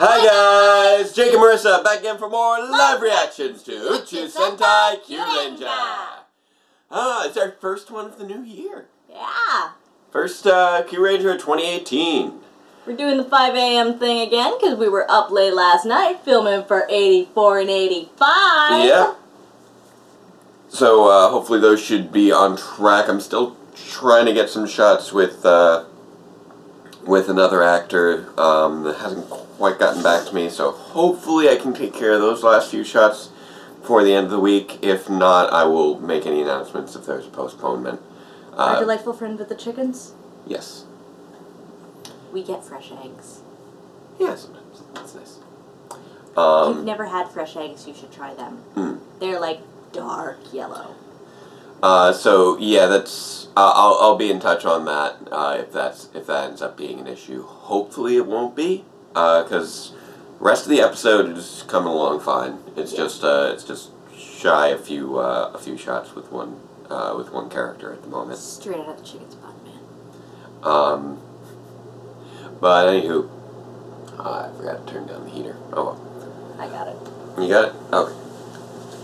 Hi guys, Jake and Marisa back again for more live reactions to Uchu Sentai Kyuranger. It's our first one of the new year. Yeah. First Kyuranger 2018. We're doing the 5 a.m. thing again because we were up late last night filming for 84 and 85. Yeah. So hopefully those should be on track. I'm still trying to get some shots with another actor that hasn't quite gotten back to me, so hopefully I can take care of those last few shots before the end of the week. If not, I will make any announcements if there's a postponement. Our delightful friend with the chickens? Yes. We get fresh eggs. Yeah, sometimes. That's nice. If you've never had fresh eggs, you should try them. Mm. They're like dark yellow. So yeah, that's I'll be in touch on that if that ends up being an issue. Hopefully it won't be, because the rest of the episode is coming along fine. It's just shy a few shots with one character at the moment. Straight out of the chicken's butt, man. But anywho, I forgot to turn down the heater. Oh well. I got it. You got it? Okay.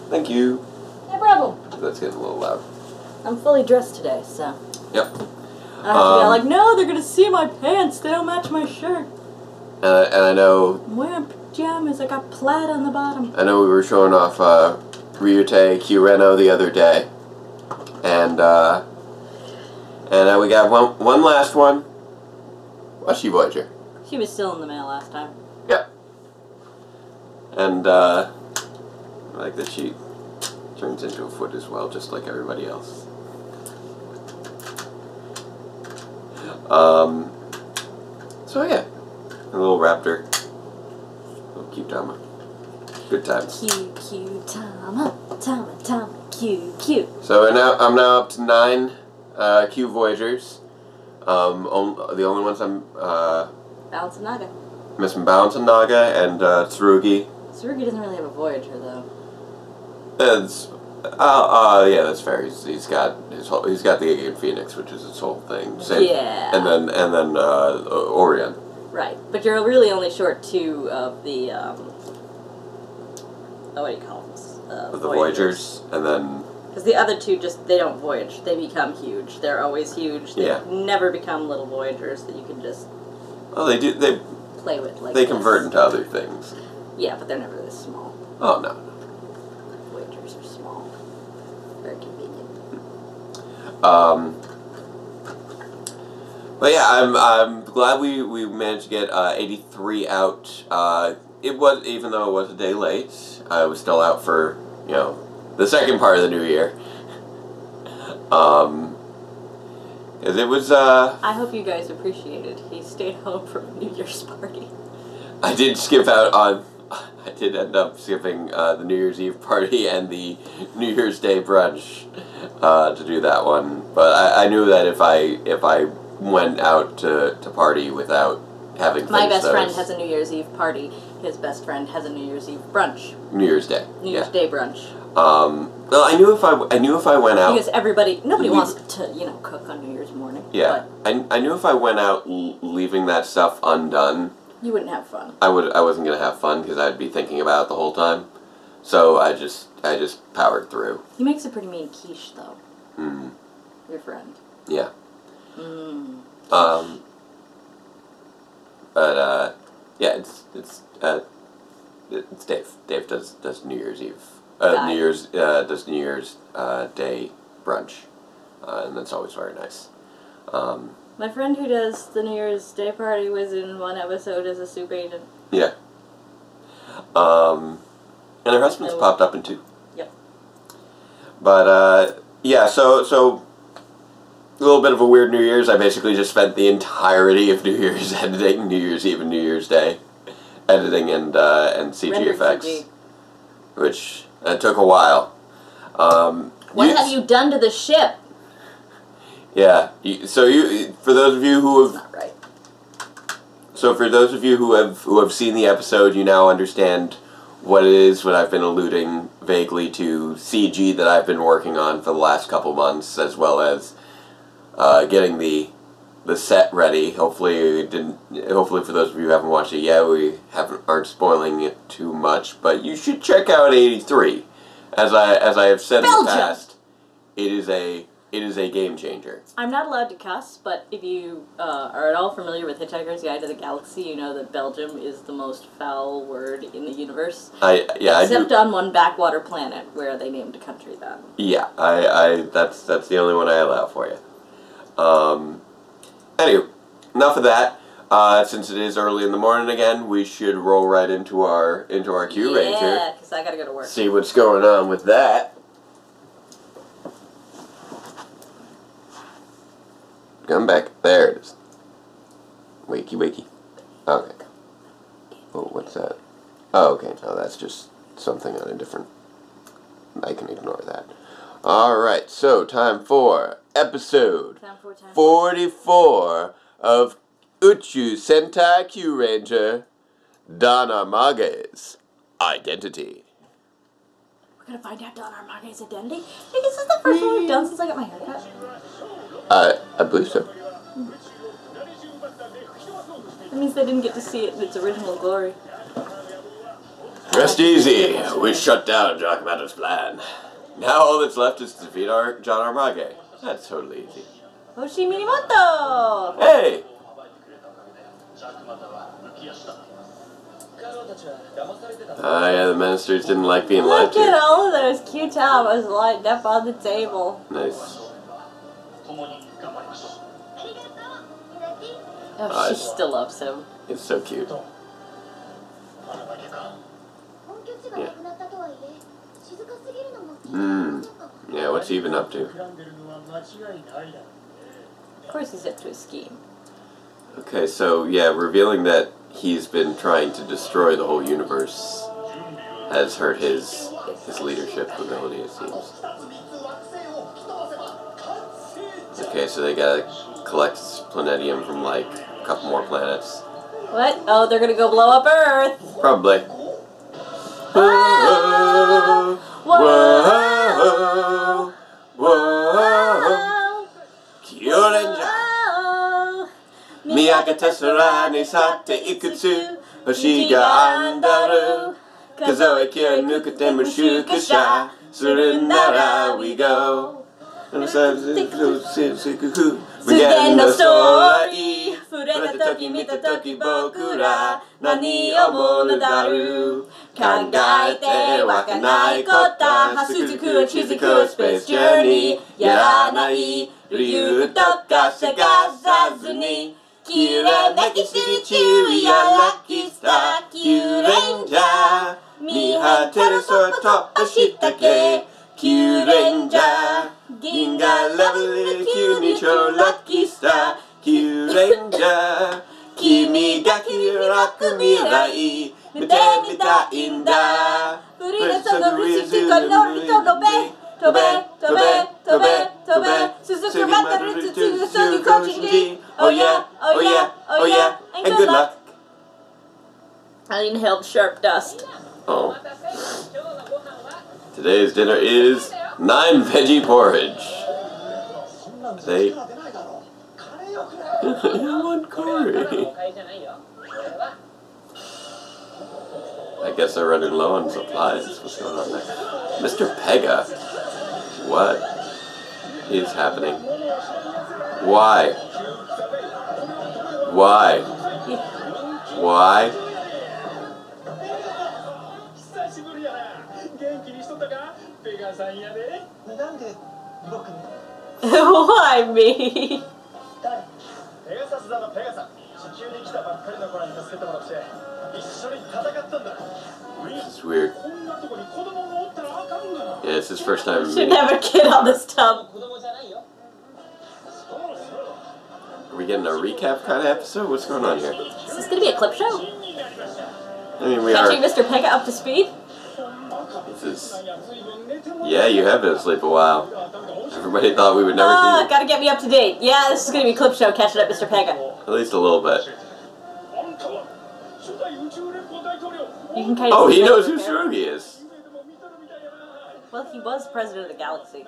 Thank you. No problem. That's getting a little loud. I'm fully dressed today, so. Yep. I don't have to be all like, no, they're gonna see my pants. They don't match my shirt. And I know. I'm wearing pajamas. I got plaid on the bottom. I know we were showing off Ryute Kyureno the other day, and we got one last one. What's she, Voyager? She was still in the mail last time. Yep. And I like that she turns into a foot as well, just like everybody else. So yeah, a little raptor, little cute Tama. Good times. Cute Tama, cute. So I'm now up to 9 Q Voyagers. The only ones I'm Balance and Naga. missing Balance and Naga and Tsurugi. Tsurugi doesn't really have a Voyager though. It's yeah, that's fair. He's got the Aegean Phoenix, which is his whole thing. Same, yeah. And then Orion. Right, but you're really only short 2 of the what do you call them? The Voyagers, and then because the other 2 they don't voyage. They become huge. They're always huge. They never become little Voyagers that you can just. Oh, they do. They play with like. They convert into other things. Yeah, but they're never this small. Oh no. Voyagers are small. Very convenient. But yeah, I'm glad we managed to get 83 out. It was, even though it was a day late, I was still out for, the second part of the new year. Because it was, I hope you guys appreciated. He stayed home from a New Year's party. I did skip out on, I did end up skipping the New Year's Eve party and the New Year's Day brunch to do that one. But I knew that if I went out to party without having my best friend has a New Year's Eve party. His best friend has a New Year's Eve brunch. New Year's Day. New Year's Day brunch. Well, I knew if I went out because nobody wants to cook on New Year's morning. Yeah, but I knew if I went out leaving that stuff undone, you wouldn't have fun. I wasn't gonna have fun because I'd be thinking about it the whole time. So I just powered through. He makes a pretty mean quiche though. Mm. Your friend. Yeah. Mm. But yeah, it's Dave. Dave does New Year's Eve. Does New Year's Day brunch, and that's always very nice. My friend who does the New Year's Day party was in one episode as a soup agent. Yeah. And her husband's popped up in 2. Yep. But yeah, so a little bit of a weird New Year's. I basically just spent the entirety of New Year's editing New Year's Eve and New Year's Day, editing and CG rendered effects, CG. Which took a while. What have you done to the ship? Yeah. For those of you who have. That's not right. So for those of you who have seen the episode, you now understand what it is. What I've been alluding vaguely to CG that I've been working on for the last couple months, as well as getting the the set ready. Hopefully for those of you who haven't watched it yet, aren't spoiling it too much. But you should check out 83. As I have said in the past, it is a game changer. I'm not allowed to cuss, but if you are at all familiar with Hitchhiker's Guide to the Galaxy, you know that Belgium is the most foul word in the universe. Except on one backwater planet where they named a country that. Yeah, that's the only one I allow for you. Anyway, enough of that. Since it is early in the morning again, we should roll right into our Kyuranger. Yeah, because I gotta go to work. See what's going on with that. Come back. There it is. Wakey, wakey. Okay. Oh, what's that? Oh, okay. No, that's just something on a different... I can ignore that. Alright, so time for episode 44 of Uchu Sentai Kyuranger, Don Armage's Identity. We're gonna find out Don Armage's identity? I think this is the first one we've done since I got my haircut. I believe so. That means they didn't get to see it in its original glory. Rest easy. We shut down Jackmatter's plan. Now all that's left is to defeat John Armage. That's totally easy. Hoshi Minimoto! Hey! Yeah, the ministers didn't like being lied to. Look at all of those cute towers lined up on the table. Nice. Oh, she still loves him. It's so cute. Yeah. Yeah, what's he even up to? Of course he's up to a scheme. Okay, so yeah, revealing that he's been trying to destroy the whole universe has hurt his leadership ability, it seems. Okay, so they gotta collect planetium from like a couple more planets. What? Oh, they're gonna go blow up Earth! Probably. Whoa! Whoa! Whoa! Kyuranger! Miyagata sora ni satte ikutsu hoshi ga andaru kazoe kira nukute mushukusha suru nara we go. Tsugen no story fureta toki mita toki bokura nani omou no daru kangaete wakanai kota hasuzuku or chizuku a space journey yaranai ryu toka sagasazu ni Kyuraneki shiri chewy ya lucky star Kyuranger Mihateru soto ashitake Kyuranger Ginga level Q nicho lucky star Kyuranger Kimi ga kiraku mirai Mite mitai n da Furida sono risuka norito no be Tobe, tobe, tobe, tobe Suzuku mataru to sogu kochinji Oh yeah, oh yeah, oh yeah, and good luck. I inhaled sharp dust. Oh. Today's dinner is 9 veggie porridge. They... I want curry. I guess they're running low on supplies. What's going on there? Mr. Pega? What is happening? Why? Why? Why? Why me? This is weird. Yeah, it's his first time. Should have a kid on this tub. Are we getting a recap kind of episode? What's going on here? Is this going to be a clip show? I mean, we Catching Mr. Pega up to speed? This is... Yeah, you have been asleep a while. Everybody thought we would never do... Gotta get me up to date. Yeah, this is going to be a clip show catching up Mr. Pega. At least a little bit. You can kind of he knows who Shrugi is. Well, he was president of the galaxy.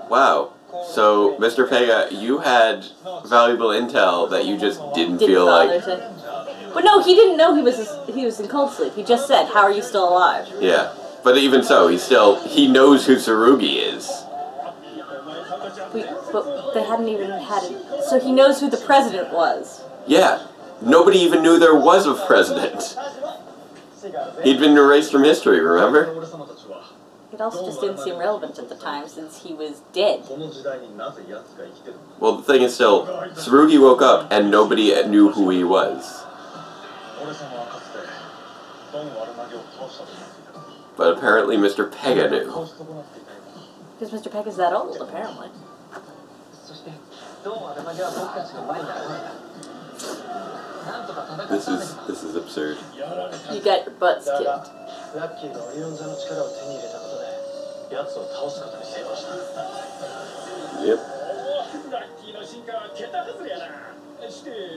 Wow. So, Mr. Pega, you had valuable intel that you just didn't feel like... But no, he didn't know he was in cold sleep. He just said, "How are you still alive?" Yeah. But even so, he knows who Tsurugi is. But they hadn't even had it. So he knows who the president was. Yeah. Nobody even knew there was a president. He'd been erased from history, remember? It also just didn't seem relevant at the time since he was dead. Well, the thing is still, Tsurugi woke up and nobody knew who he was. But apparently Mr. Pega knew. Because Mr. Pega's that old, apparently. This is absurd. You got your butts kicked. Yep.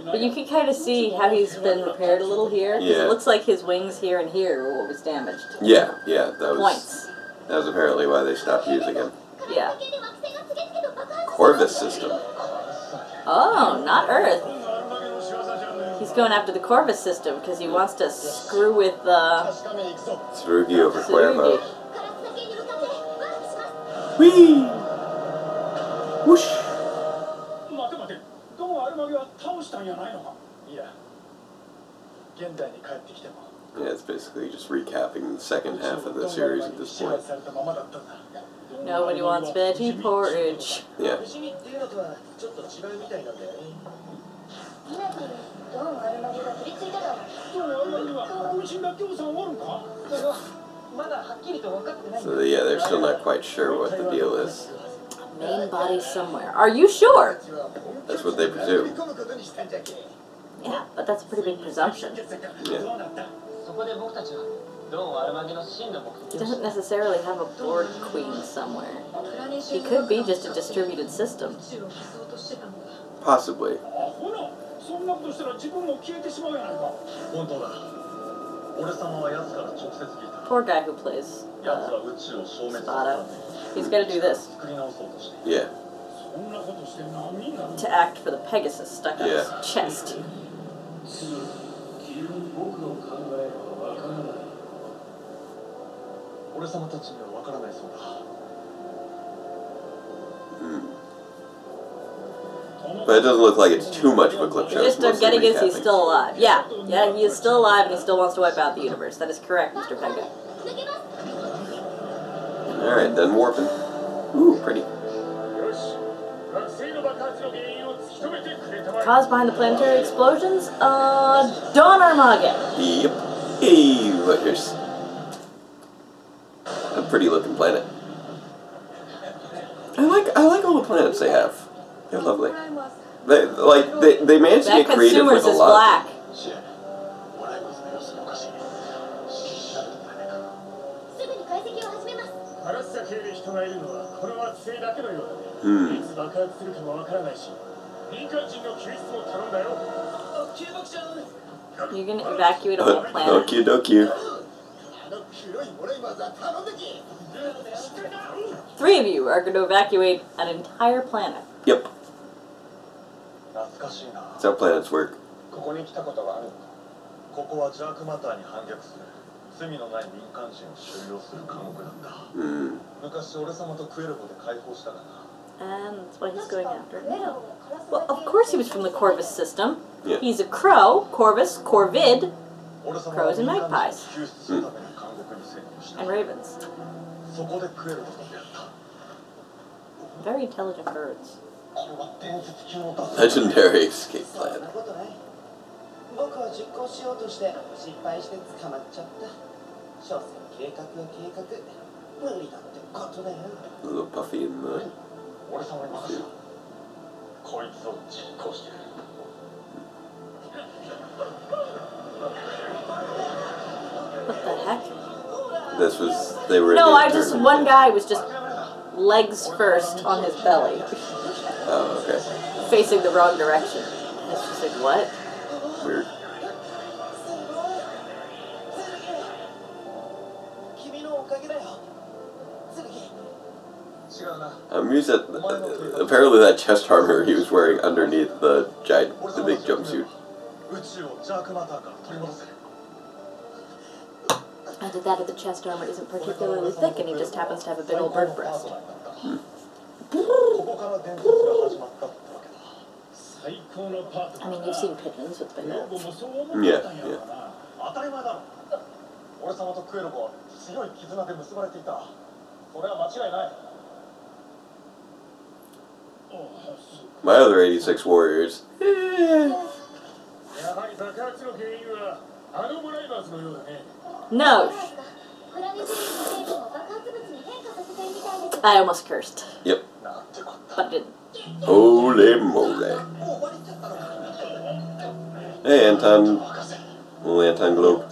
But you can kind of see how he's been repaired a little here. Because it looks like his wings here and here were what was damaged. Yeah, that was... Points. That was apparently why they stopped using him. Yeah. Corvus system. Oh, not Earth. He's going after the Corvus system because he wants to screw with Tsurugi over Cuervo. Whee! Whoosh! Yeah, it's basically just recapping the second half of the series at this point. Nobody wants veggie porridge. Yeah. So yeah, they're still not quite sure what the deal is. Main body somewhere. Are you sure? That's what they presume. Yeah, but that's a pretty big presumption. Yeah. He doesn't necessarily have a Borg queen somewhere. He could be just a distributed system. Possibly. Poor guy who plays Spada. He's got to do this. Yeah. To act for the Pegasus stuck on his chest. But it doesn't look like it's too much of a clip show. Just getting is he's still alive. Yeah, he is still alive and he still wants to wipe out the universe. That is correct, Mr. Pega. Alright, then warping. Ooh, pretty. Cause behind the planetary explosions? Dawn Armage. Yep. Hey, lookers. A pretty looking planet. I like all the planets they have. They're lovely. They managed to get creative with a lot. That Consumers is black. You're gonna evacuate a whole planet. Okie dokie. 3 of you are going to evacuate an entire planet. Yep. That's how planets work. And that's why he's going after it now. Well, of course he was from the Corvus system. Yeah. He's a crow, Corvus, Corvid, crows and magpies. And ravens. Very intelligent birds. Legendary escape plan. A little puffy in the... What the heck? This was... They were... No, one guy was just legs first on his belly. Oh, okay. Facing the wrong direction. It's just like, what? Weird. I'm amused at apparently that chest armor he was wearing underneath the big jumpsuit. Either that or the chest armor isn't particularly thick and he just happens to have a big old bird breast. I mean, you've seen pigeons with big heads. Yeah. My other 86 warriors. No. I almost cursed. Yep. But didn't. Holy moly. Hey, Anton. Little Anton Globe.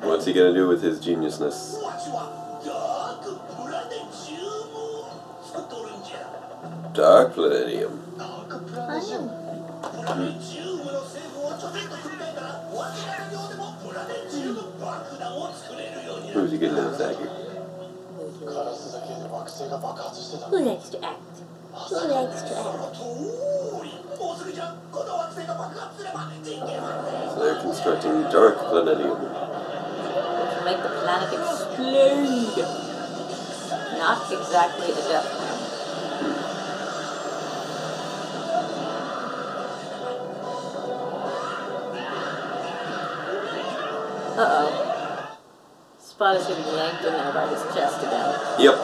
What's he gonna do with his geniusness? Dark Planetium. Who's he getting in his dagger? Who likes to act? Who likes to act? So they're constructing Dark Planetium. To make the planet explode. Not exactly a death ray. Uh-oh. Spot is getting yanked in there by his chest again. Yep.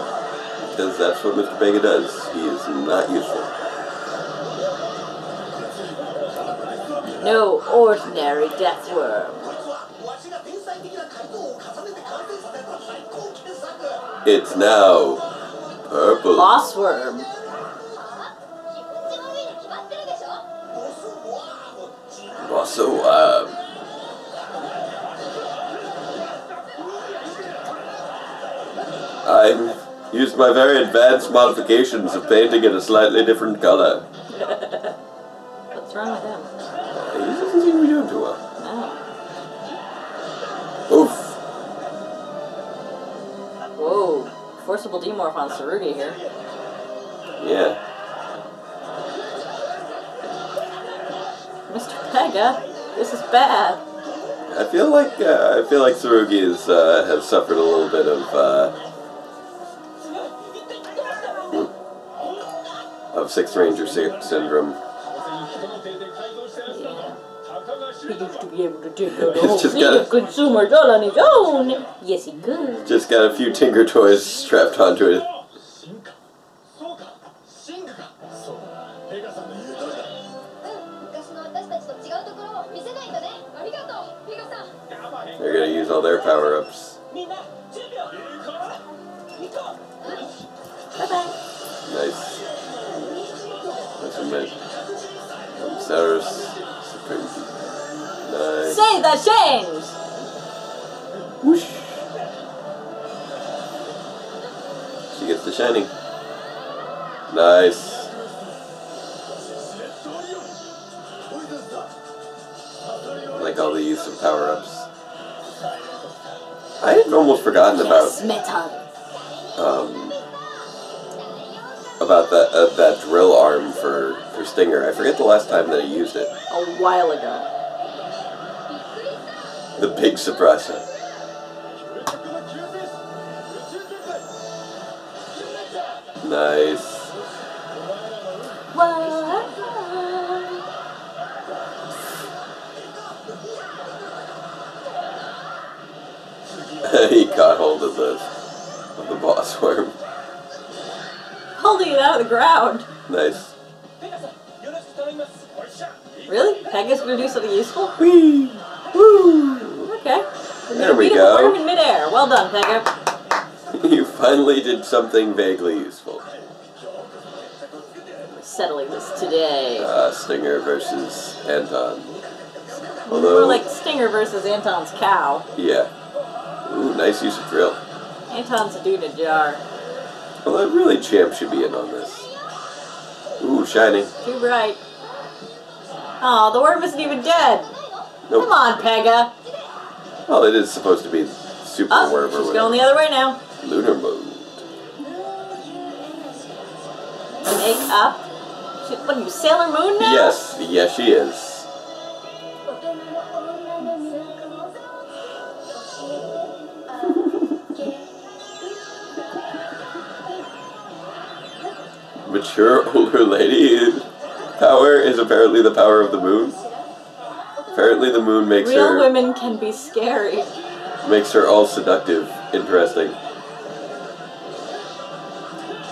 Because that's what Mr. Vega does. He is not useful. No ordinary death worm. It's now purple. Boss worm. Boss I used my very advanced modifications of painting it a slightly different color. What's wrong with him? He doesn't seem to be doing too well. No. Oof. Whoa. Forcible demorph on Tsurugi here. Yeah. Mr. Pega, this is bad. I feel like Tsurugi has suffered a little bit of Sixth Ranger syndrome. He used to be able to take out a whole fleet of consumers all on his own. Yes, he could. Just got a few Tinker Toys strapped onto it. They're gonna use all their power-ups. Bye-bye. Nice. That's a minute. Cyrus. Nice. Say the change! Whoosh. She gets the shining. Nice. I like all the use of power-ups. I had almost forgotten about that drill arm for Stinger. I forget the last time that he used it. A while ago. The big suppressor. Nice. He caught hold of the boss worm. Holding it out of the ground. Nice. Really? Pega's gonna do something useful? Whee! Woo! Okay. There we go. Worm in midair. Well done, Pega. You finally did something vaguely useful. We're settling this today. Stinger versus Anton. Although, more like Stinger versus Anton's cow. Yeah. Ooh, nice use of drill. Anton's a dude in a jar. Well, that really champ should be in on this. Ooh, shiny. Too bright. Oh, the worm isn't even dead. Nope. Come on, Pega. Well, it is supposed to be super worm or whatever. She's going the other way now. Lunar mode. Make up. What are you, Sailor Moon now? Yes, yes she is. Mature older lady. Power is apparently the power of the moon. Apparently the moon makes Real women can be scary. Makes her all seductive. Interesting.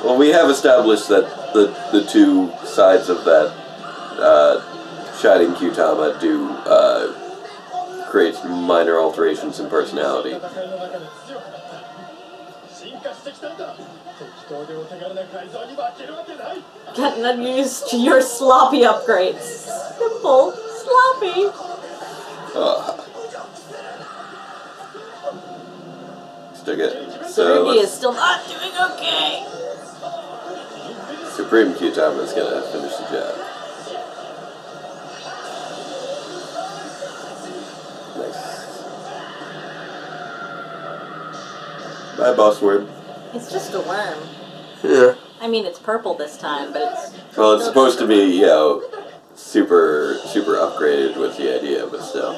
Well, we have established that the two sides of that Shining Kyutama do create minor alterations in personality. Getting unused to your sloppy upgrades. Simple. Sloppy. Still good. Tsurugi is still not doing okay. Supreme Kyutama is gonna finish the job. Nice. Bye, boss worm. It's just a worm. Yeah. I mean, it's purple this time, but it's... Well, it's supposed to be, you know, super upgraded with the idea, but still.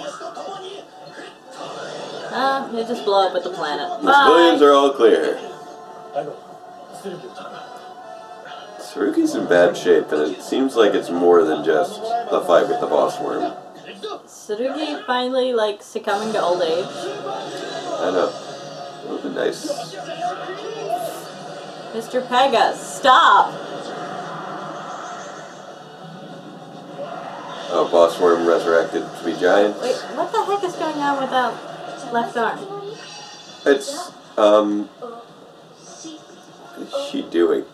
It just blow up with the planet. The civilians are all clear. Tsurugi's in bad shape, and it seems like it's more than just the fight with the boss worm. Tsurugi finally, like, succumbing to old age. I know. It would be nice. Mr. Pega, stop! Oh, boss worm resurrected to be giant. Wait, what the heck is going on with that left arm? It's, what is she doing?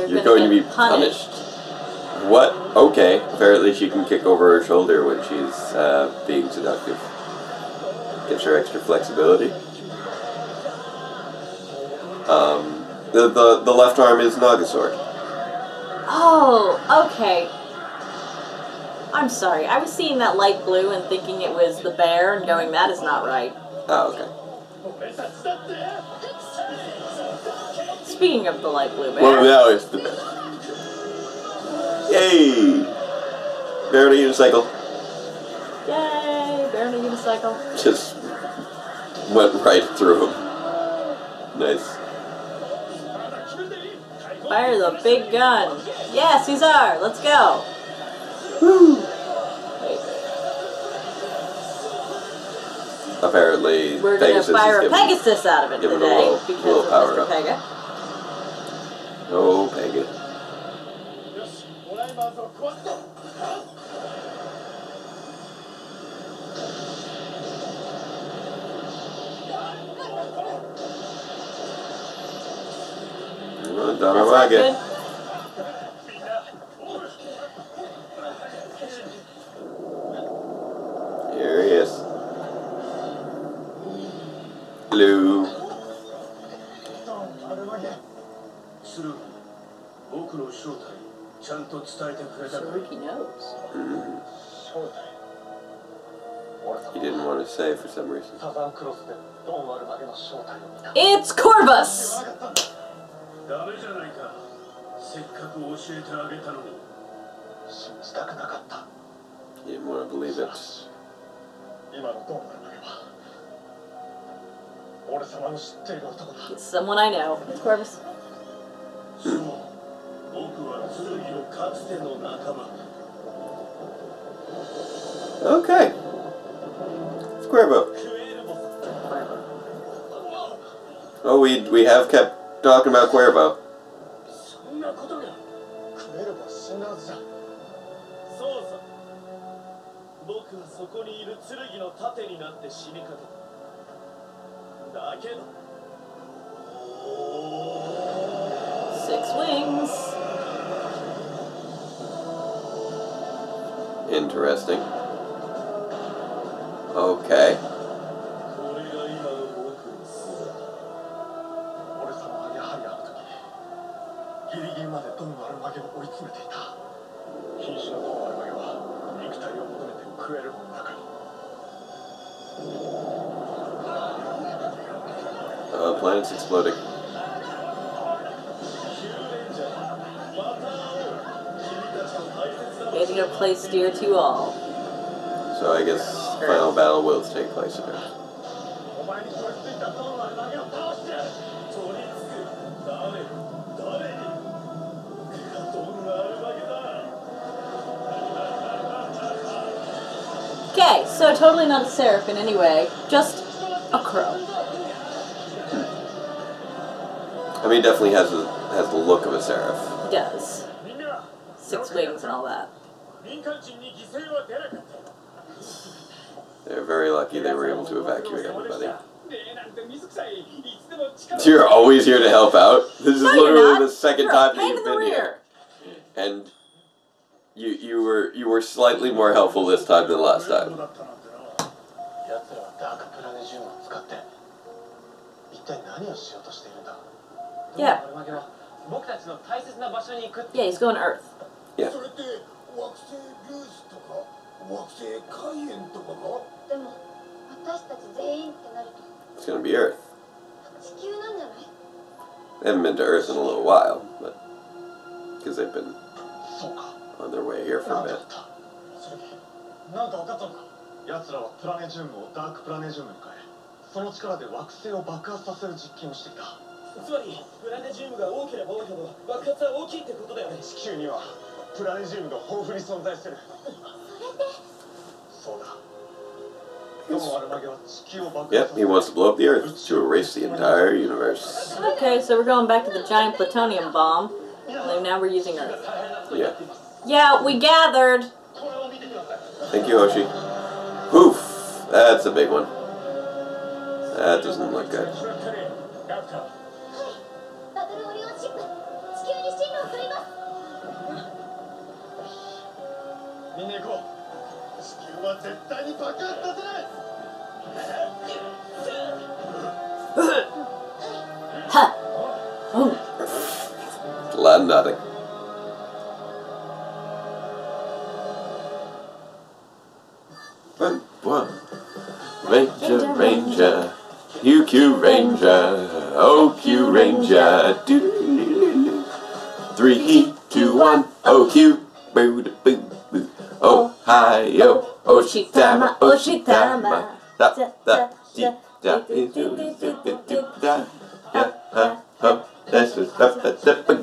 You're going to be punished. What? Okay. Apparently she can kick over her shoulder when she's being seductive. Gives her extra flexibility. The left arm is Naga sword. Oh, okay. I'm sorry. I was seeing that light blue and thinking it was the bear and going, that is not right. Oh, okay. Speaking of the light blue bear. Well, now it's the bear. Yay! Bear on a unicycle. Yay! Bear on a unicycle. Just went right through him. Nice. Fire the big gun. Yeah, Caesar, let's go. Woo! Wait. Apparently, we're going to fire a Pegasus out of it today because of Mr. Pega. Oh, Pega. That's Here he is. Hello. Tsurugi knows. He didn't want to say for some reason. It's Corvus! He didn't want to believe it. It's someone I know. It's Corvus. Okay. It's Cuervo. Oh, we have kept talking about Cuervo. Six wings. Interesting. Okay. Planet's exploding. Getting a place dear to all. So I guess final battle will take place in Earth. Okay, so totally not a seraph in any way, just a crow. I mean, it definitely has the look of a seraph. He does. 6 wings and all that. They're very lucky they were able to evacuate everybody. You're always here to help out. This is literally the second time that you've been here. And you were slightly more helpful this time than last time. Yeah. Yeah, he's going to Earth. Yeah. It's going to be Earth. They haven't been to Earth in a little while, but because they've been on their way here for a bit. Yep, he wants to blow up the Earth to erase the entire universe. Okay, so we're going back to the giant plutonium bomb. Now we're using Earth. Yeah. Yeah, we gathered. Thank you, Hoshi. Poof! That's a big one. That doesn't look good. A lot of nothing. Ranger, Ranger, Uchu Ranger, oh Q Ranger, 3, 2, 1, oh Q, boo boo boo, Ohio, Oshitama, Oshitama, da da da da da da da. This is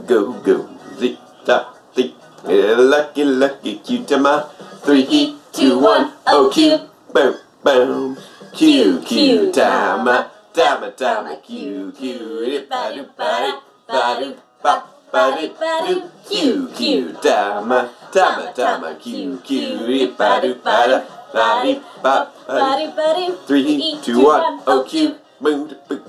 go go zee da zee. Lucky lucky Q-tama. 3, 2, 1, oh Q, boom boom. Q Q tama tama tama Q Q. Ba do ba ba do ba ba do Q Q tama tama tama Q Q. Ba do ba do ba do ba ba do. 3, 2, 1, oh Q, boom boom.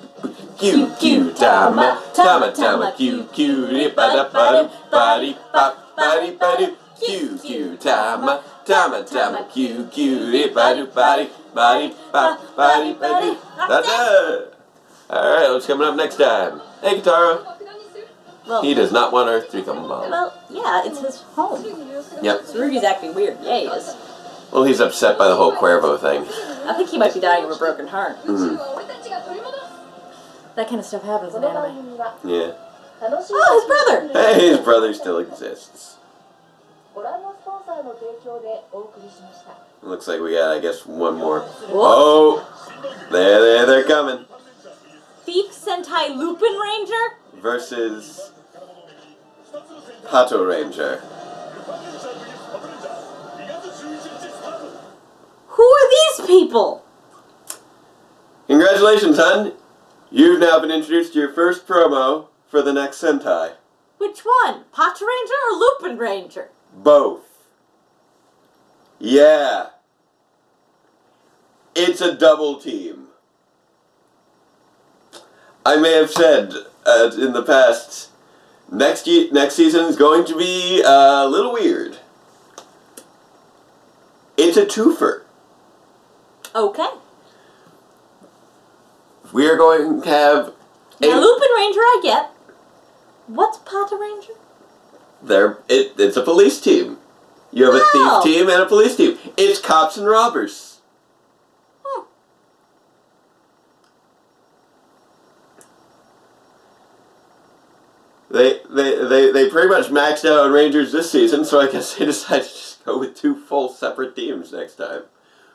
Q Q tama tama tama Q Q ba ba body ba body Q Q tama tama tama Q Q body body body ba body body. That's it. All right, what's coming up next time? Hey, Katara. Well, he does not want Earth to become a bomb. Well, yeah, it's his home. Yep. So Rudy's acting weird. Yeah, he is. Well, he's upset by the whole Cuervo thing. I think he might be dying of a broken heart. That kind of stuff happens in anime. Yeah. Oh, his brother! Hey, his brother still exists. Looks like we got, I guess, one more. Whoa. Oh! They're coming. Thief Sentai Lupin Ranger? Versus Pato Ranger. Who are these people? Congratulations, hun. You've now been introduced to your first promo for the next Sentai. Which one? Pato Ranger or Lupin Ranger? Both. Yeah. It's a double team. I may have said in the past, next season is going to be a little weird. It's a twofer. Okay. We are going to have now, Lupin Ranger I get. What's Pato Ranger? It's a police team. You have a thief team and a police team. It's cops and robbers. Hmm. They pretty much maxed out on Rangers this season, so I guess they decided to just go with 2 full separate teams next time,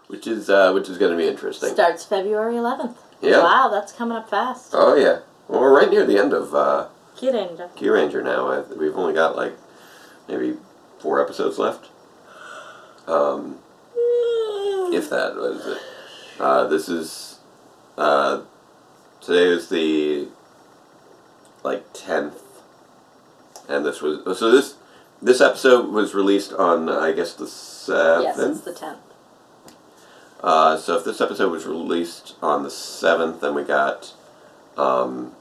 which is going to be interesting. Starts February 11th. Yeah. Wow, that's coming up fast. Oh yeah. Well, we're right near the end of Kyuranger. Kyuranger now. We've only got like maybe 4 episodes left. If that was it. This is today is the 10th, and this episode was released on I guess the 7th. Yes, it's the 10th. So if this episode was released on the 7th, then we got or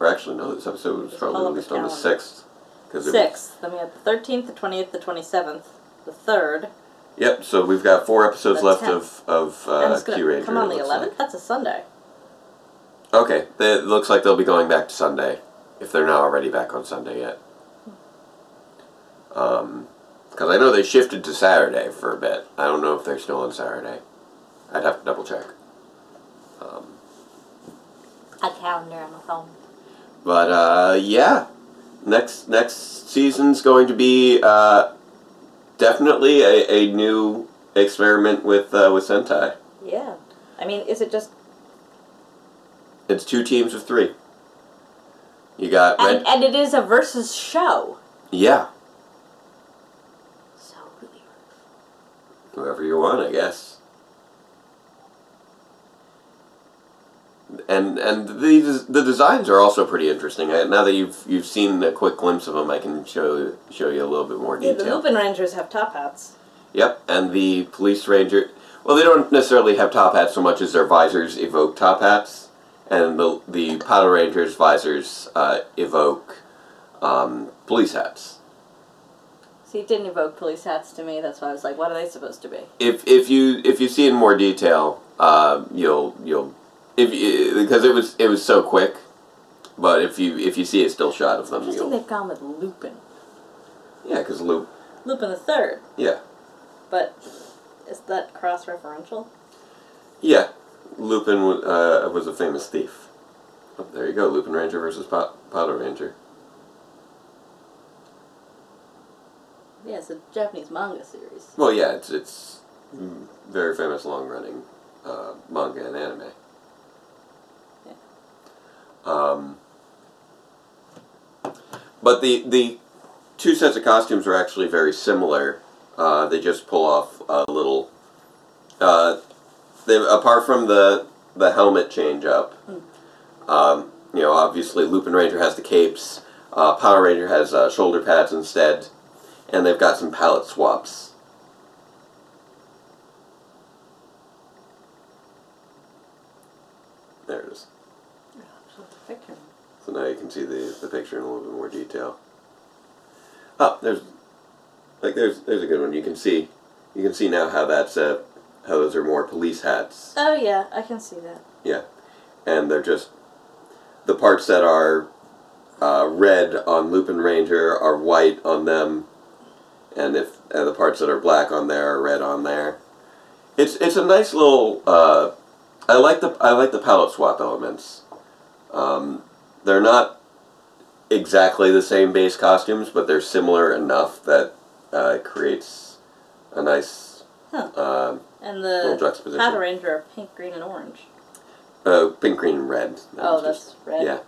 actually no, this episode was probably released on the 6th. 6th. Then we have the 13th, the 20th, the 27th, the 3rd. Yep, so we've got 4 episodes left of Kyuranger. Come on the 11th? That's a Sunday. Okay, it looks like they'll be going back to Sunday, if they're not already back on Sunday yet. Because I know they shifted to Saturday for a bit. I don't know if they're still on Saturday. I'd have to double check. A calendar on my phone. But, yeah. Next season's going to be definitely a new experiment with Sentai. Yeah. I mean, is it just... It's 2 teams of 3. You got... And it is a versus show. Yeah. So weird. Whoever you want, I guess. And the designs are also pretty interesting. Now that you've seen a quick glimpse of them, I can show you a little bit more detail. Yeah, the Lupin Rangers have top hats. Yep, and the Police Ranger... Well, they don't necessarily have top hats so much as their visors evoke top hats. And the Power Rangers' visors evoke police hats. See, it didn't evoke police hats to me. That's why I was like, what are they supposed to be? If you see in more detail, because it was so quick, but if you see a still shot of them, Interesting they've gone with Lupin. Yeah, because Lupin the Third. Yeah. But is that cross-referential? Yeah, Lupin was a famous thief. Oh, there you go, Lupin Ranger versus Powder Ranger. Yeah, it's a Japanese manga series. Well, yeah, it's very famous long-running manga and anime. But the 2 sets of costumes are actually very similar. They just pull off a little. Apart from the helmet change up, obviously Lupin Ranger has the capes. Power Ranger has shoulder pads instead, and they've got some palette swaps. There it is. Picture. So now you can see the picture in a little bit more detail. Oh, there's a good one. You can see now how that's how those are more police hats. Oh yeah, I can see that. Yeah, and they're just the parts that are red on Lupin Ranger are white on them, and the parts that are black on there are red on there. It's a nice little. I like the palette swap elements. They're not exactly the same base costumes, but they're similar enough that it creates a nice and little juxtaposition. Power Ranger are pink, green, and orange. Pink, green, and red. That's red. Yeah.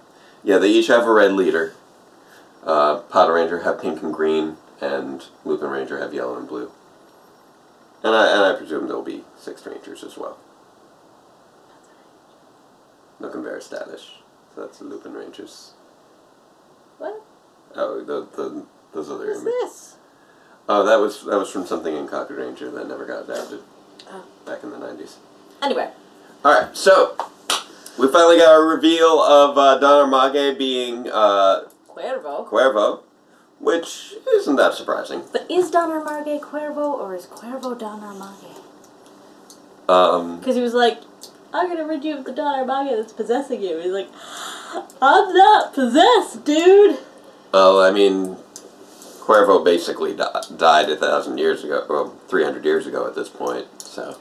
Yeah, they each have a red leader. Power Ranger have pink and green, and Lupin Ranger have yellow and blue. And I presume there'll be 6 Rangers as well. Looking very stylish. So that's the Lupin Rangers. What? Oh, those other What's images. this? Oh, that was from something in Kaku Ranger that never got adapted back in the 90s. Anyway. Alright, so we finally got a reveal of Don Armage being Cuervo, which isn't that surprising. But is Don Armage Cuervo, or is Cuervo Don Armage? Because he was like, I'm gonna rid you of the Don Armage that's possessing you. He's like, I'm not possessed, dude! Well, I mean, Cuervo basically died 1,000 years ago, well, 300 years ago at this point, so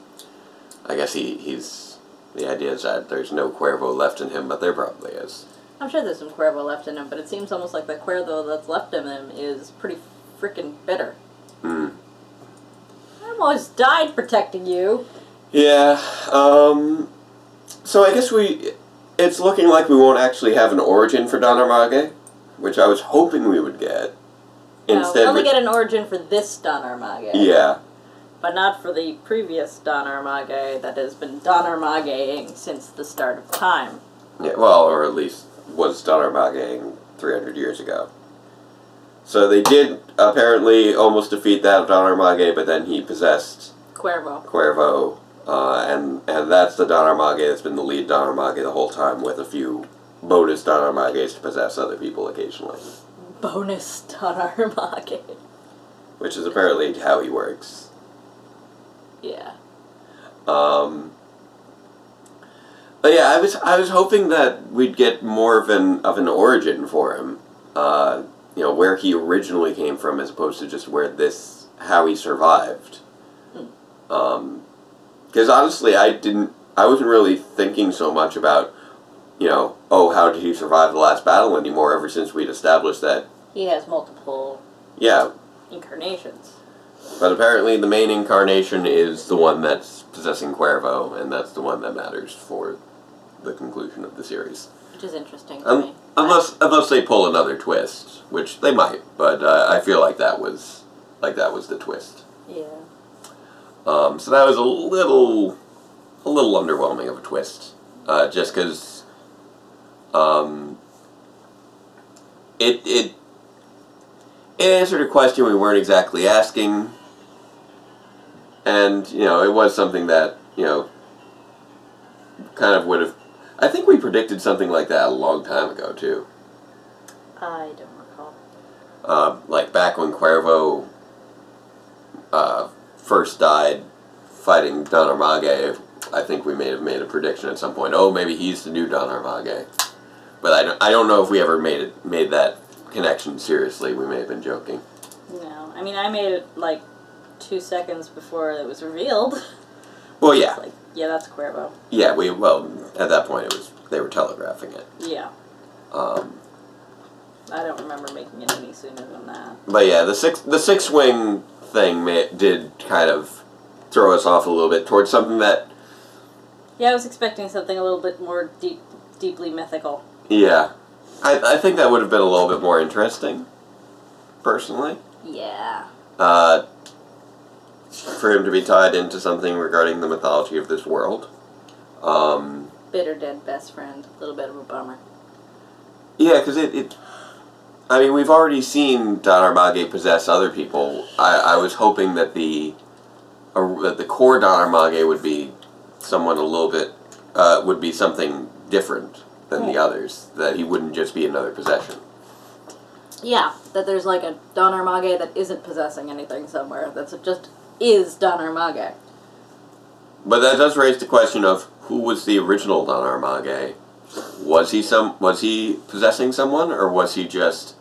I guess he's... The idea is that there's no Cuervo left in him, but there probably is. I'm sure there's some Cuervo left in him, but it seems almost like the Cuervo that's left in him is pretty freaking bitter. Hmm. I almost died protecting you. Yeah, so I guess it's looking like we won't actually have an origin for Don Armage, which I was hoping we would get. No, we only get an origin for this Don Armage. Yeah. But not for the previous Don Armage that has been Don Armageing since the start of time. Yeah, well, or at least was Don Armageing 300 years ago. So they did apparently almost defeat that Don Armage, but then he possessed Cuervo. And that's the Don Armage that's been the lead Don Armage the whole time, with a few bonus Don Armages to possess other people occasionally. Bonus Don Armage. Which is apparently how he works. Yeah. But yeah, I was hoping that we'd get more of an origin for him. You know, where he originally came from, as opposed to just how he survived. Because honestly, I wasn't really thinking so much about, you know, oh, how did he survive the last battle anymore, ever since we'd established that he has multiple incarnations. But apparently the main incarnation is the one that's possessing Cuervo, and that's the one that matters for the conclusion of the series. Which is interesting to me. Unless they pull another twist, which they might, but I feel like that was the twist. Yeah. So that was a little underwhelming of a twist, just because it answered a question we weren't exactly asking, and you know, it was something that, you know, kind of would have. I think we predicted something like that a long time ago too. I don't recall. Like back when Cuervo first died fighting Don Armage, I think we may have made a prediction at some point. Oh, maybe he's the new Don Armage. But I don't know if we ever made that connection seriously. We may have been joking. No, I mean, I made it like 2 seconds before it was revealed. Well, yeah. Like, yeah, that's Cuervo. Yeah, at that point they were telegraphing it. Yeah. I don't remember making it any sooner than that. But yeah, the six wing thing did kind of throw us off a little bit towards something that. Yeah, I was expecting something a little bit more deeply mythical. Yeah, I think that would have been a little bit more interesting, personally. Yeah. For him to be tied into something regarding the mythology of this world. Bitter dead best friend. A little bit of a bummer. Yeah, because I mean, we've already seen Don Armage possess other people. I was hoping that the core Don Armage would be someone a little bit, would be something different than the others. That he wouldn't just be another possession. Yeah, that there's like a Don Armage that isn't possessing anything somewhere. That's just is Don Armage. But that does raise the question of who was the original Don Armage. Was he possessing someone, or was he just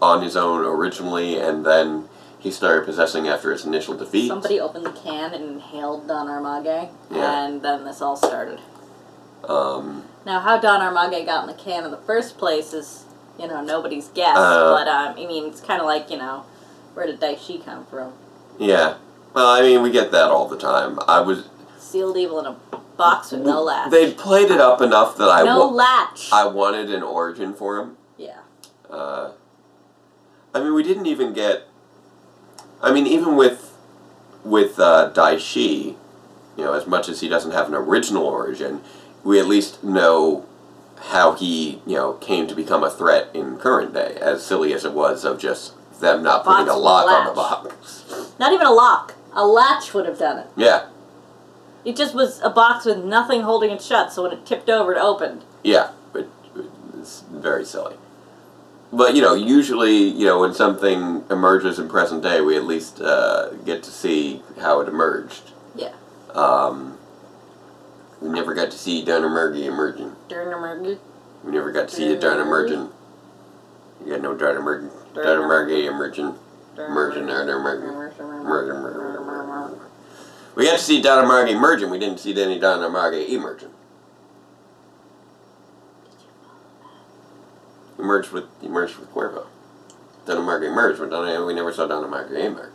on his own originally, and then he started possessing after his initial defeat? Somebody opened the can and inhaled Don Armage, and then this all started. Now, how Don Armage got in the can in the first place is, you know, nobody's guess, but, I mean, it's kind of like, you know, where did Daishi come from? Yeah. Well, I mean, we get that all the time. Sealed evil in a box with no latch. They played it up enough that latch. I wanted an origin for him. Yeah. I mean, we didn't even get. I mean, even with Daishi, you know, as much as he doesn't have an original origin, we at least know how he, you know, came to become a threat in current day. As silly as it was of just them not putting a lock on the box. Not even a lock. A latch would have done it. Yeah. It just was a box with nothing holding it shut, so when it tipped over, it opened. Yeah, but it's very silly. But, you know, usually, you know, when something emerges in present day, we at least get to see how it emerged. Yeah. We never got to see Don Armage emerging. We never got to see a Don emerging. You got no Don Armage emerging. We got to see Thematic emerging. We didn't see any Thematic emerging. He merged with Cuervo. Thematic emerged, but we never saw Thematic emerge.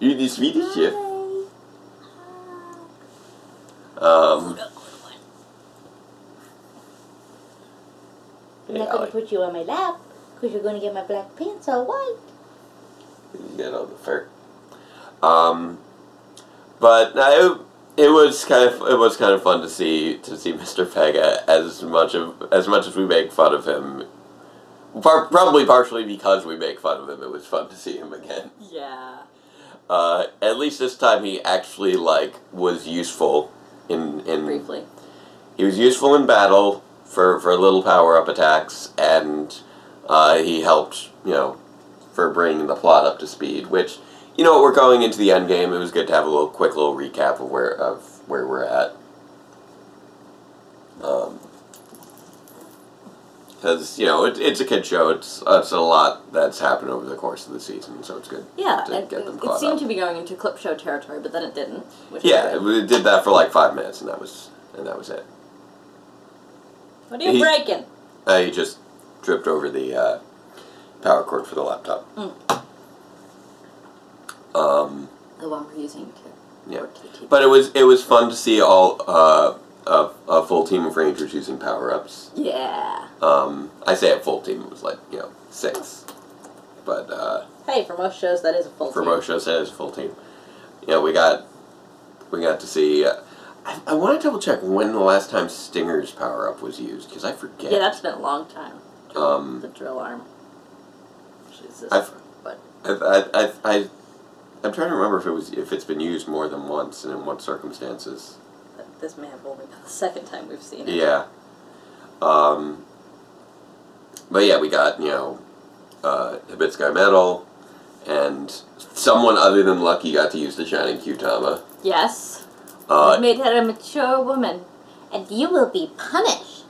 You the sweetest chef. I'm not going to put you on my lap because you're going to get my black pants all white. You get all the fur. But it was kind of fun to see Mr. Pega as much as we make fun of him. Probably partially because we make fun of him, it was fun to see him again. Yeah. At least this time he actually was useful in briefly. He was useful in battle for little power-up attacks, and he helped, for bringing the plot up to speed, which, we're going into the endgame. It was good to have a quick little recap of where we're at. Because, it's a kid show. It's a lot that's happened over the course of the season, so it's good to get them caught it seemed up. to be going into clip show territory, but then it didn't. Yeah, it did that for 5 minutes, and that was it. What are you breaking? He just tripped over the power cord for the laptop. The one we're using to yeah, but it was fun to see all a full team of Rangers using power-ups. Yeah. I say a full team. It was 6, but hey, for most shows that is a full team. For most shows that is a full team. We got to see. I want to double check when the last time Stinger's power-up was used, because I forget. Yeah, that's been a long time. The drill arm. I'm trying to remember if it's been used more than once and in what circumstances. This may have only been the second time we've seen it. Yeah. But yeah, we got, Hibitsky Metal, and someone other than Lucky got to use the Shining Q-Tama. Yes. It made her a mature woman, and you will be punished.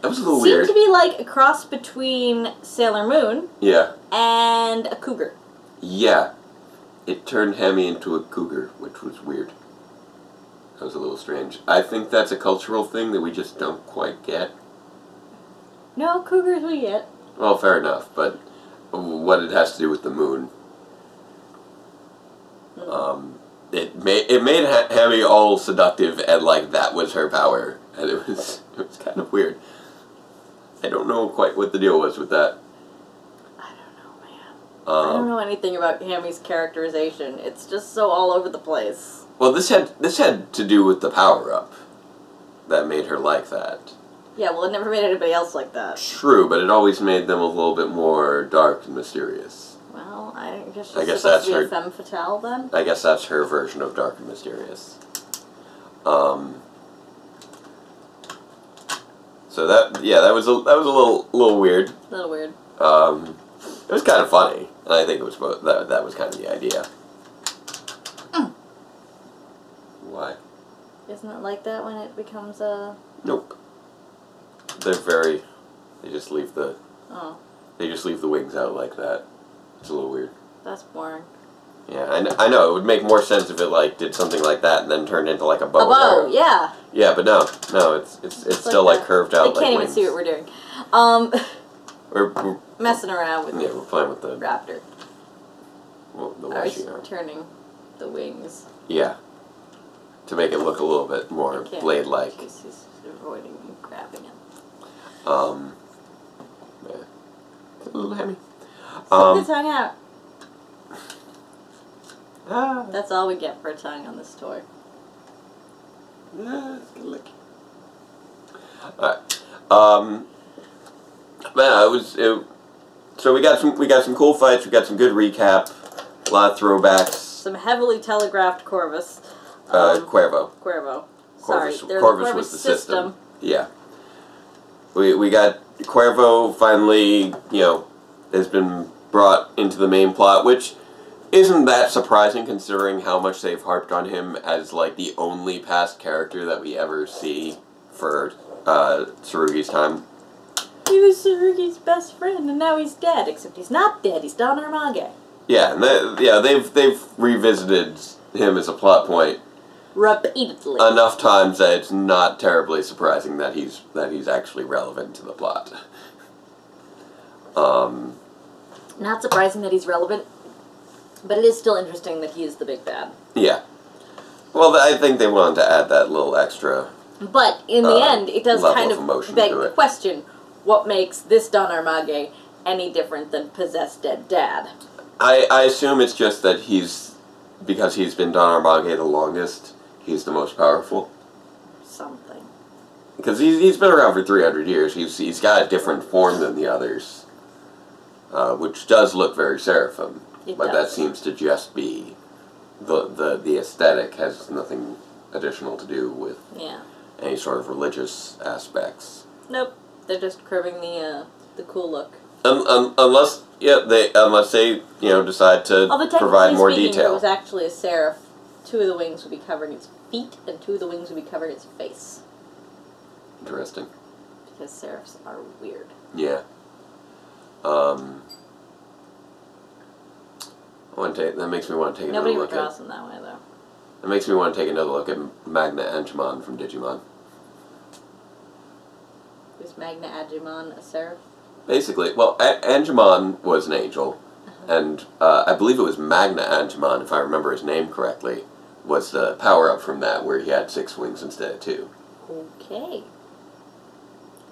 That was a little weird. Seemed to be like a cross between Sailor Moon and a cougar. Yeah. It turned Hemi into a cougar, which was weird. That was a little strange. I think that's a cultural thing that we just don't quite get. No, cougars we get. Well, fair enough, but what it has to do with the moon. It made Hemi all seductive and that was her power, and it was kind of weird. I don't know quite what the deal was with that. I don't know, man. I don't know anything about Hami's characterization. It's just so all over the place. Well, this had to do with the power-up that made her like that. Yeah, well, it never made anybody else like that. True, but it always made them a little bit more dark and mysterious. Well, I guess that's to be her a femme fatale then. I guess that's her version of dark and mysterious. So that was a little weird. A little weird. It was kind of funny, and I think it was that was kind of the idea. Why? Isn't it like that when it becomes a... Nope. They just leave the... Oh. They just leave the wings out like that. It's a little weird. That's boring. Yeah, I know. It would make more sense if it, did something like that and then turned into, a bow. A bow, yeah. Yeah, but no, it's still, curved out, they can't even wings. see what we're doing. We're messing around with we're playing with the... raptor. Well, the I was washing arm. turning the wings. Yeah. To make it look a little bit more blade-like. He's avoiding me grabbing it. Yeah. A little Hemi. Stick the tongue out. Ah. That's all we get for a tongue on this toy. Yeah, it's good lick. Alright. So we got some cool fights. We got some good recap. A lot of throwbacks. Some heavily telegraphed Corvus. Cuervo. Sorry, Corvus was the system. Yeah. We got Cuervo finally, has been brought into the main plot, which isn't that surprising considering how much they've harped on him as, the only past character that we ever see for Tsurugi's time. He was Tsurugi's best friend, and now he's dead. Except he's not dead. He's Don Armage. Yeah, and they've revisited him as a plot point repeatedly enough times that it's not terribly surprising that he's actually relevant to the plot. Not surprising that he's relevant, but it is still interesting that he is the big bad. Yeah. Well, I think they wanted to add that little extra. But in the end, it does kind of beg the question: what makes this Don Armage any different than possessed dead dad? I assume it's just that because he's been Don Armage the longest, he's the most powerful. Something. Because he's been around for 300 years. He's got a different form than the others, which does look very Seraphim. But that seems to just be the aesthetic, has nothing additional to do with any sort of religious aspects. Nope, they're just curving the cool look. Unless they decide to provide more detail. If it was actually a seraph, 2 of the wings would be covering its feet, and 2 of the wings would be covering its face. Interesting. Because seraphs are weird. Yeah. That makes me want to take another look at... Nobody would draw them that way, though. That makes me want to take another look at Magna Angemon from Digimon. Is Magna Angemon a seraph? Basically, well, Angemon was an angel, and I believe it was Magna Angemon, if I remember his name correctly, was the power-up from that, where he had 6 wings instead of 2. Okay.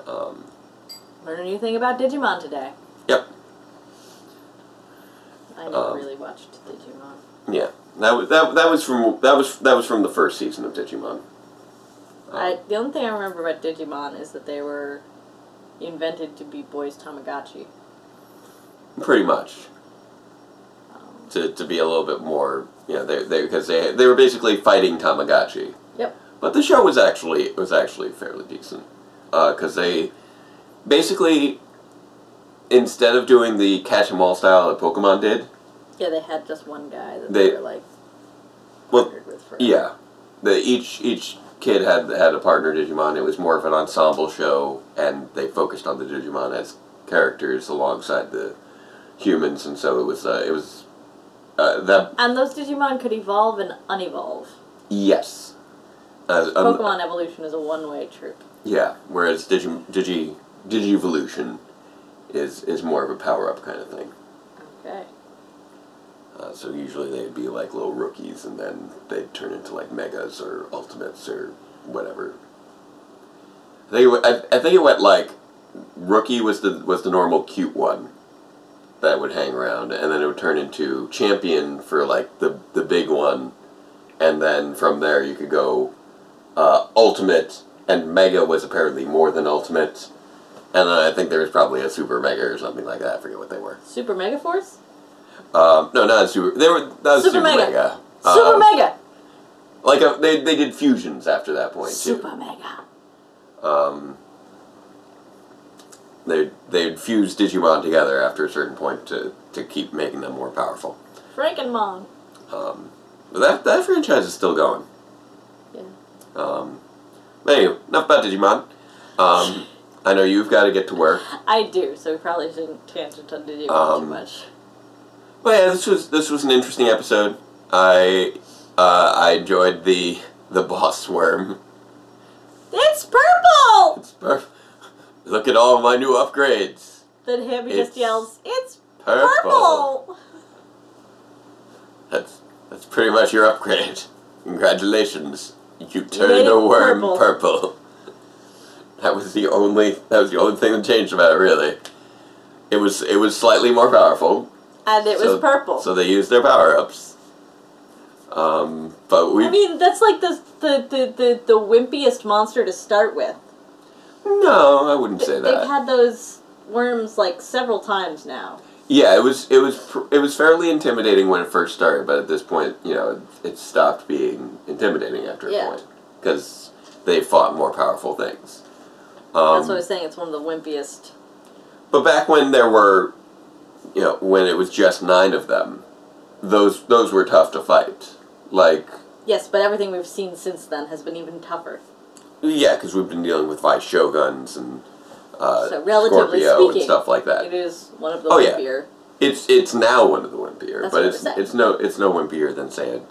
Learn a new thing about Digimon today. Yep. I never really watched Digimon. Yeah, that was from the first season of Digimon. The only thing I remember about Digimon is that they were invented to be boys' Tamagotchi. Pretty much. To be a little bit more, because they were basically fighting Tamagotchi. Yep. But the show was actually fairly decent, because they basically, instead of doing the catch 'em all style that Pokemon did. Yeah, they had just one guy that they were partnered with forever. Yeah, each kid had a partner Digimon. It was more of an ensemble show, and they focused on the Digimon as characters alongside the humans, and so it was that. And those Digimon could evolve and unevolve. Yes. Pokemon evolution is a one-way trip. Yeah, whereas Digivolution is more of a power-up kind of thing. Okay. So usually they'd be like little rookies, and then they'd turn into like megas or ultimates or whatever. I think it went like rookie was the normal cute one that would hang around, and then it would turn into champion for like the big one, and then from there you could go ultimate, and mega was apparently more than ultimate, and then I think there was probably a super mega or something like that. I forget what they were. Super Mega Force? No, not super. They were not super mega. Super Mega. Like they did fusions after that point Super too. Mega. They'd fuse Digimon together after a certain point to keep making them more powerful. Frankenmon. But that franchise is still going. Yeah. But anyway, enough about Digimon. I know you've got to get to work. I do, so we probably shouldn't tangent on Digimon too much. But yeah, this was an interesting episode. I enjoyed the boss worm. It's purple! It's purple. Look at all my new upgrades. Then Hammy just yells, "It's purple!" That's pretty much your upgrade. Congratulations. You turned a worm purple. That was the only thing that changed about it, really. It was slightly more powerful. And it was purple. So they used their power-ups. But I mean, that's like the wimpiest monster to start with. No, I wouldn't say that. They've had those worms like several times now. Yeah, it was fairly intimidating when it first started, but at this point, it stopped being intimidating after a point because they fought more powerful things. That's what I was saying. It's one of the wimpiest. But back when there were, when it was just 9 of them, those were tough to fight. Like. Yes, but everything we've seen since then has been even tougher. Yeah, because we've been dealing with Vice Shoguns and so relatively Scorpio speaking, and stuff like that. It is one of the wimpier. Yeah. It's now one of the wimpier, but it's no wimpier than say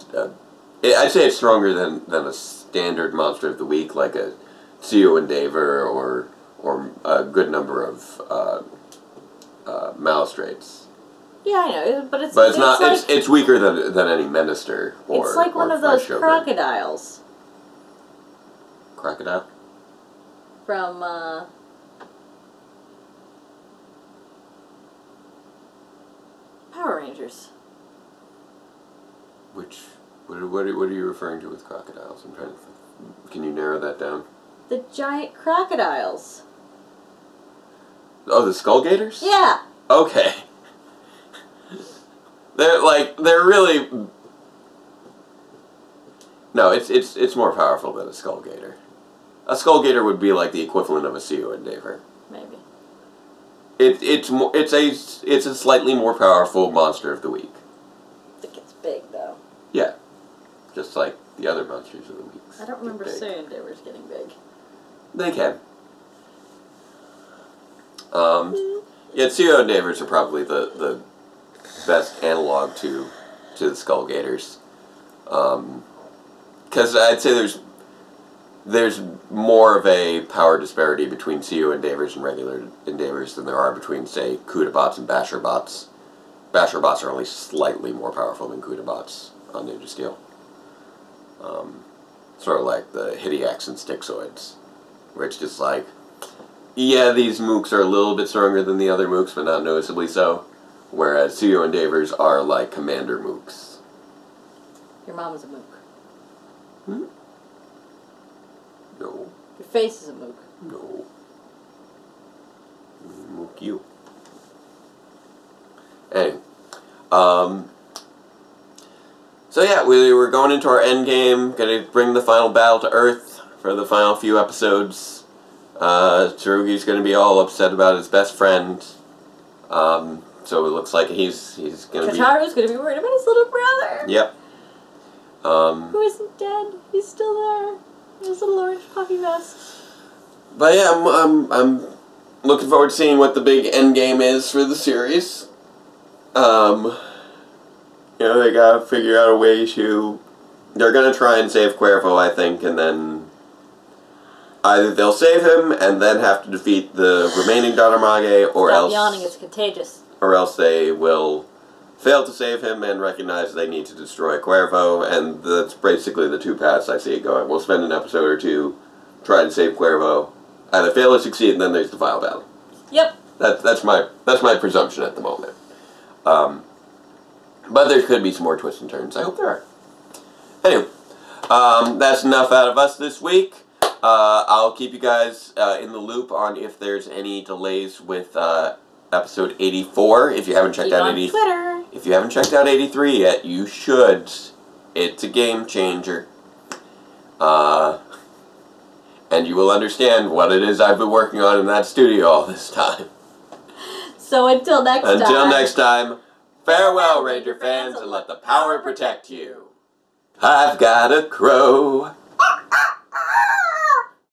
I'd say it's stronger than a standard monster of the week like a Seo Endeavor or a good number of Malistrates. Yeah, I know, but it's not. Like, it's weaker than any Minister or. It's like one of those Shogun. crocodiles. Crocodile. From Power Rangers. What are you referring to with crocodiles? I'm trying to think. Can you narrow that down? The giant crocodiles. Oh, the Skull Gators? Yeah. Okay. They're really. No, it's more powerful than a Skull Gator. A Skull Gator would be like the equivalent of a Seo Endeavor. Maybe. It's a slightly more powerful monster of the week. I think it's big though. Yeah, just like the other monsters of the week. I don't remember Seo Endeavors getting big. They can. Yeah, Seo Endeavors are probably the best analog to the Skull Gators. Because I'd say there's more of a power disparity between Seo Endeavors and regular Endeavors than there are between, say, Kudabots and Basherbots. Basherbots are only slightly more powerful than Kudabots on Ninja Scale. Sort of like the Hideax and Styxoids, where it's just like, yeah, these mooks are a little bit stronger than the other mooks, but not noticeably so. Whereas Seo Endeavors are like commander mooks. Your mom is a mook. Hmm? No. Your face is a mook. No. Mook you. Anyway. So yeah, we were going into our endgame, gonna bring the final battle to Earth for the final few episodes. Tsurugi's gonna be all upset about his best friend. So it looks like he's gonna Kataru's gonna be worried about his little brother. Yep. Who isn't dead. He's still there. His little orange puffy vest. But yeah, I'm looking forward to seeing what the big endgame is for the series. You know, they gotta figure out a way to... They're gonna try and save Cuervo, I think, and then... Either they'll save him and then have to defeat the remaining Armage, or Stop else... yawning, it's contagious. Or else they will fail to save him and recognize they need to destroy Cuervo, and that's basically the two paths I see it going. We'll spend an episode or two trying to save Cuervo, either fail or succeed, and then there's the final battle. Yep. That's my presumption at the moment. But there could be some more twists and turns. I hope there are. Anyway, that's enough out of us this week. I'll keep you guys in the loop on if there's any delays with episode 84. If you haven't checked out Twitter. If you haven't checked out 83 yet, you should. It's a game changer. And you will understand what it is I've been working on in that studio all this time. So until next time, farewell, Ranger fans, and let the power protect you. I've got a crow.